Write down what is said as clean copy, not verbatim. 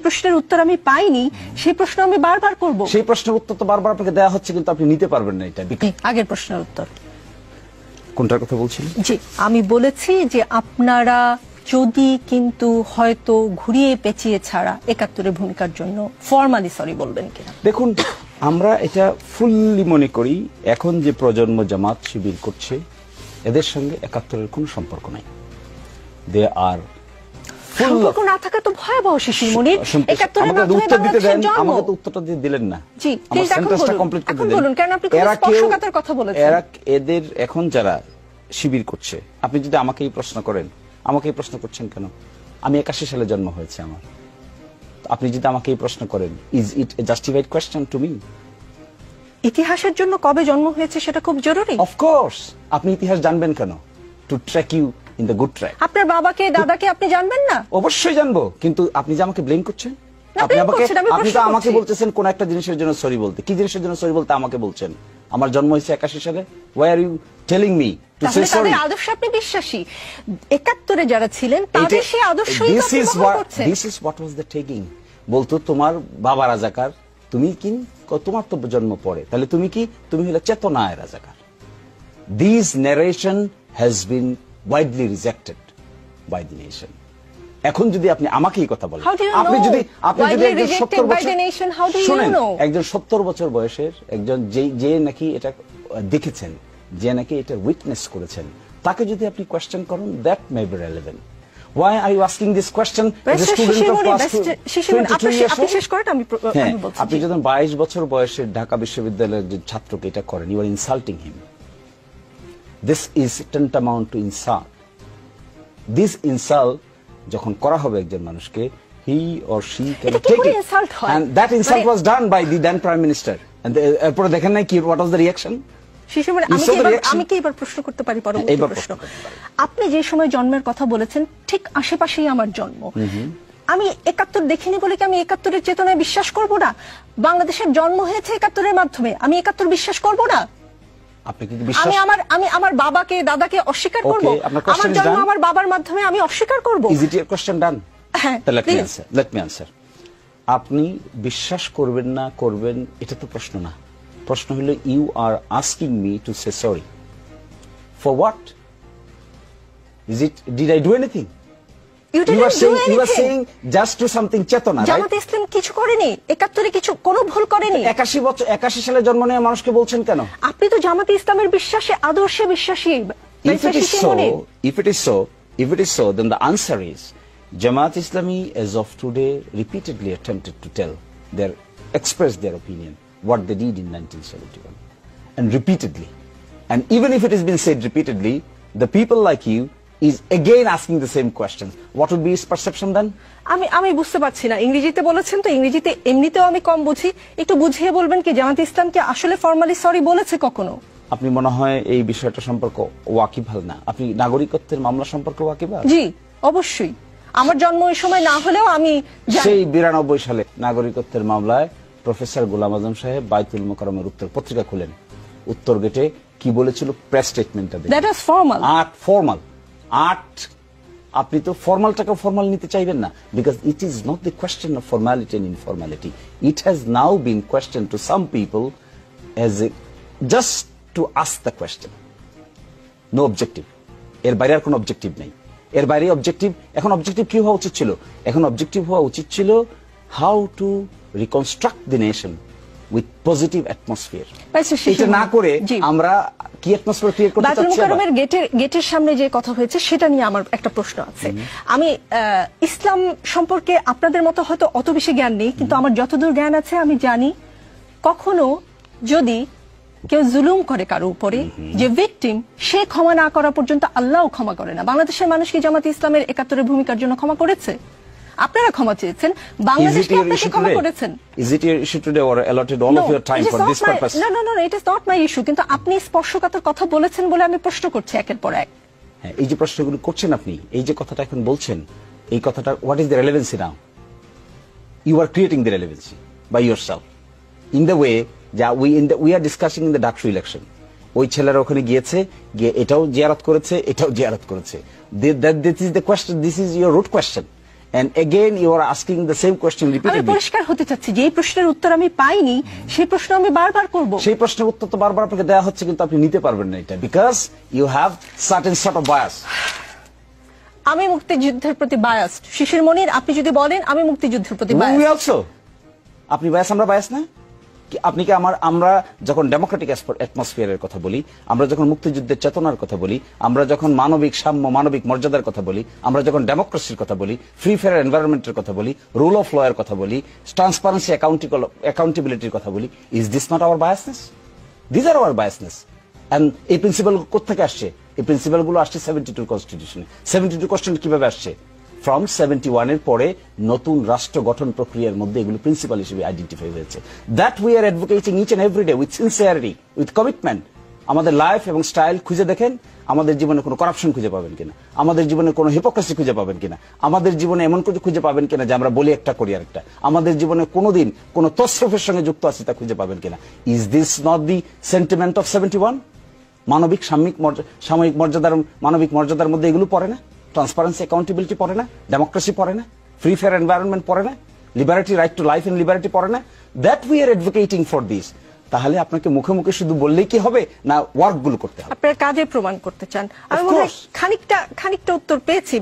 প্রশ্নের উত্তর আমি পাইনি, সেই প্রশ্ন আমি বারবার করব। সেই প্রশ্নের উত্তর তো বারবার আপনাকে দেওয়া হচ্ছে, কিন্তু আপনি নিতে পারবেন না। এটা আগের প্রশ্নের উত্তর কোনটার কথা বলছিলেন? জি, আমি বলেছি যে আপনারা যদি কিন্তু হয়তো ঘুরিয়ে পেঁচিয়ে ছাড়া ৭১-এর ভূমিকার জন্য ফর্মালি সরি বলবেন কিনা। দেখুন, আমরা এটা ফুললি মনে করি এখন যে প্রজন্ম জামাত শিবির করছে এদের সঙ্গে ৭১-এর কোনো সম্পর্ক নাই। দে আর সম্পর্ক না থাকা তো ভয়াবহ শিশির মনির। ৭১-এর মাধ্যমে উত্তর দিতে দেন, বাংলাদেশের জন্ম। আমাকে তো উত্তরটা দিয়ে দিলেন না। জি, আমার সেন্টেন্সটা কমপ্লিট করতে দেন। বলুন, কারণ আপনি খুব স্পর্শকাতর কথা বলেছেন। এদের এখন যারা শিবির করছে, আপনি যদি আমাকে এই প্রশ্ন করেন, আমাকে এই প্রশ্ন করছেন কেন? আমি ৮১ সালে জন্ম হয়েছে আমার। আপনি যদি আমাকে এই প্রশ্ন করেন, is it a justified question to me? ইতিহাসের জন্য কবে জন্ম হয়েছে সেটা খুব জরুরি। Of course. আপনি ইতিহাস জানবেন কেন? To track you in the good track. আপনার বাবাকে দাদাকে আপনি জানবেন না? অবশ্যই জানবো, কিন্তু আপনি যে আমাকে ব্লেম করছেন, আপনি তো আমাকে বলতেছেন কোন একটা জিনিসের জন্য সরি বলতে। কি জিনিসের জন্য সরি বলতে আমাকে বলছেন? আমার জন্ম হয়েছে ৮১ সালে। Why are you telling me to say sorry? তাদের আদর্শে আপনি বিশ্বাসী। ৭১-এ যারা ছিলেন তাদের সেই আদর্শই তো আপনি বহন করছেন। This is what was the taking. বলতো তোমার বাবা রাজাকার, তুমি কি? তোমার তো জন্ম পড়ে, তাহলে তুমি কি? তুমি হলে চেতনায় রাজাকার। This narration has been widely rejected by the nation. এখন যদি আপনি আমাকে এই কথা বলেন, আপনি যদি একজন ৭০ বছর, শুনেন, একজন ৭০ বছর বয়সের একজন যে নাকি এটা দেখেছেন, যে নাকি এটা উইটনেস করেছেন, তাকে যদি আপনি কোয়েশ্চেন করেন, that may be relevant. Why are you asking this question as a student of class 22 years old? আপনি যখন 22 বছর বয়সের ঢাকা বিশ্ববিদ্যালয়ের যে ছাত্রকে এটা করেন, you are insulting him. This is tantamount to insult. This insult যখন করা হবে একজন মানুষকে, he or she can take it. And that insult was done by the then Prime Minister. And এরপরে দেখেন নাই কি, what was the reaction? আমি কি এবার প্রশ্ন করতে পারি? পরবর্তী প্রশ্ন, আপনি যে সময় জন্মের কথা বলেছেন ঠিক আশেপাশেই আমার জন্ম। আমি ৭১ দেখিনি বলে কি আমি ৭১-এর চেতনায় বিশ্বাস করব না? বাংলাদেশের জন্ম হয়েছে ৭১-এর মাধ্যমে, আমি ৭১ বিশ্বাস করব না? আমি আমার বাবাকে দাদাকে অস্বীকার করব? আমার জন্ম আমার বাবার মাধ্যমে, আমি অস্বীকার করব? Is it your question done? Let me answer. আপনি বিশ্বাস করবেন না করবেন এটা তো প্রশ্ন না। প্রশ্ন হলো, you are asking me to say sorry for what? Is it, did I do anything? You are saying just to something চেতনা, right? জামাত ইসলাম কিছু করেনি, ৭১-এ কিছু কোনো ভুল করেনি। ৮১ সালে জন্ম নেওয়া মানুষকে বলছেন কেন? আপনি তো জামাত ইসলামের বিশ্বাসে, আদর্শে বিশ্বাসী। If it is so, then the answer is Jamaat Islami as of today repeatedly attempted to express their opinion what they did in 1971, and repeatedly, and even if it has been said repeatedly, the people like you is again asking the same questions. What would be his perception then? আমি বুঝতে পারছি না। ইংরেজিতে বলেছেন তো, ইংরেজিতে এমনিতেও আমি কম বুঝি, একটু বুঝিয়ে বলবেন কি জামাত ইসলামকে আসলে ফর্মালি সরি বলেছে কখনো? আপনি মনে হয় এই বিষয়টা সম্পর্কে ওয়াকিবহাল না। আপনি নাগরিকত্বের মামলা সম্পর্কে ওয়াকিবহাল? জি, অবশ্যই। আমার জন্ম ওই সময় না হলেও আমি সেই 92 সালে নাগরিকত্বের মামলায় প্রফেসর গোলাম আজম সাহেব বাইতুল মোকাররমের উত্তর পত্রিকা খুলেন, উত্তর গেটে কি বলেছিল, প্রেস স্টেটমেন্টটা দেখুন। That was formal. ফর্মাল আপনি তো ফর্মালটাকে ফর্মাল নিতে চাইবেন না, because it is not the question of formality and informality. It has now been question to some people as a just to ask the question, no objective. এর বাইরে আর কোনো objective নেই। এর বাইরে অবজেক্টিভ, এখন অবজেক্টিভ কি হওয়া উচিত ছিল? এখন অবজেক্টিভ হওয়া উচিত ছিল how to reconstruct the nation with positive atmosphere. এটা না করে আমরা কি অ্যাটমসফিয়ার ক্রিয়েট করতে চাচ্ছি? বাইতুল মোকাররমের গেটের সামনে যে কথা হয়েছে সেটা নিয়ে আমার একটা প্রশ্ন আছে। আমি ইসলাম সম্পর্কে আপনাদের মতো হয়তো অত বেশি জ্ঞান নেই, কিন্তু আমার যতদূর জ্ঞান আছে আমি জানি কখনো যদি কেউ জুলুম করে কারো উপরে, যে ভিকটিম, সে ক্ষমা না করা পর্যন্ত আল্লাহও ক্ষমা করে না। বাংলাদেশের মানুষ কি জামাত ইসলামের ৭১-এর ভূমিকার জন্য ক্ষমা করেছে? আপনারা ক্ষমা চেয়েছেন, বাংলাদেশ কি আপনাকে ক্ষমা করেছেন? Is it your issue today or allotted all of your time for this purpose? No, it is not my issue. কিন্তু আপনি স্পর্শকাতর কথা বলেছেন বলে আমি প্রশ্ন করছি একের পর এক। হ্যাঁ, এই যে প্রশ্নগুলো করছেন আপনি, এই যে কথাটা এখন বলছেন, এই কথাটা what is the relevancy now? You are creating the relevancy by yourself in the way that we are discussing in the Daksu election. ওই ছেলেরা ওখানে গিয়েছে, গিয়ে এটাও জিয়ারত করেছে, এটাও জিয়ারত করেছে। This is the question, this is your root question. and again you are asking the same question আমি repeatedly. পরিষ্কার হতে চাচ্ছি যে এই প্রশ্নের উত্তর আমি পাইনি সেই প্রশ্ন আমি বারবার করব। সেই প্রশ্নের উত্তর তো বারবার আপনাকে দেওয়া হচ্ছে, কিন্তু আপনি নিতে পারবেন না এটা, because you have certain sort of bias. আমি মুক্তিযুদ্ধের প্রতি বায়াসড। শিশির মনির, আপনি যদি বলেন আমি মুক্তিযুদ্ধের প্রতি We বায়াসড। also, আপনি বায়াস, আমরা বায়াস না? আপনি কি আমরা যখন ডেমোক্রেটিক অ্যাটমসফিয়ারের কথা বলি, আমরা যখন মুক্তিযুদ্ধের চেতনার কথা বলি, আমরা যখন মানবিক সাম্য, মানবিক মর্যাদার কথা বলি, আমরা যখন ডেমোক্রেসির কথা বলি, ফ্রি ফেয়ার এনভায়রনমেন্টের কথা বলি, রুল অফ ল এর কথা বলি, ট্রান্সপারেন্সি অ্যাকাউন্টেবিলিটির কথা বলি, is this not our biasness? This are our biasness. And এই প্রিন্সিপাল কোথা থেকে আসছে? এই প্রিন্সিপাল গুলো আসছে 72 কনস্টিটিউশনে। 72 কনস্টিটিউশন কিভাবে আসছে? ফ্রম 71 এর পরে নতুন রাষ্ট্র গঠন প্রক্রিয়ার মধ্যে এগুলো প্রিন্সিপাল হিসেবে আইডেন্টিফাই হয়েছে। That we are advocating each and every day with sincerity, with commitment. আমাদের লাইফ এবং স্টাইল খুঁজে দেখেন, আমাদের জীবনে কোনো করাপশন খুঁজে পাবেন কিনা, আমাদের জীবনে কোনো হিপোক্রেসি খুঁজে পাবেন কিনা, আমাদের জীবনে এমন কিছু খুঁজে পাবেন কিনা যে আমরা বলি একটা করি আরেকটা, আমাদের জীবনে কোনোদিন কোনো তসরফের সঙ্গে যুক্ত আছে তা খুঁজে পাবেন কিনা। Is this not the sentiment of 71? মানবিক সাময়িক মর্যাদার, মানবিক মর্যাদার মধ্যে এগুলো পড়ে না? ট্রান্সপারেন্সি অ্যাকাউন্টেবিলিটি পড়ে না? ডেমোক্রেসি পড়ে না? ফ্রি ফেয়ার এনভায়রনমেন্ট পড়ে না? Liberty, right to life and liberty পড়ে না? That we are advocating for this. তাহলে আপনাকে মুখে মুখে শুধু বললেই কি হবে, না ওয়ার্ক গুলো করতে হবে? আপনার কাজে প্রমাণ করতে চান। আমি মনে হয় খানিকটা উত্তর পেয়েছি।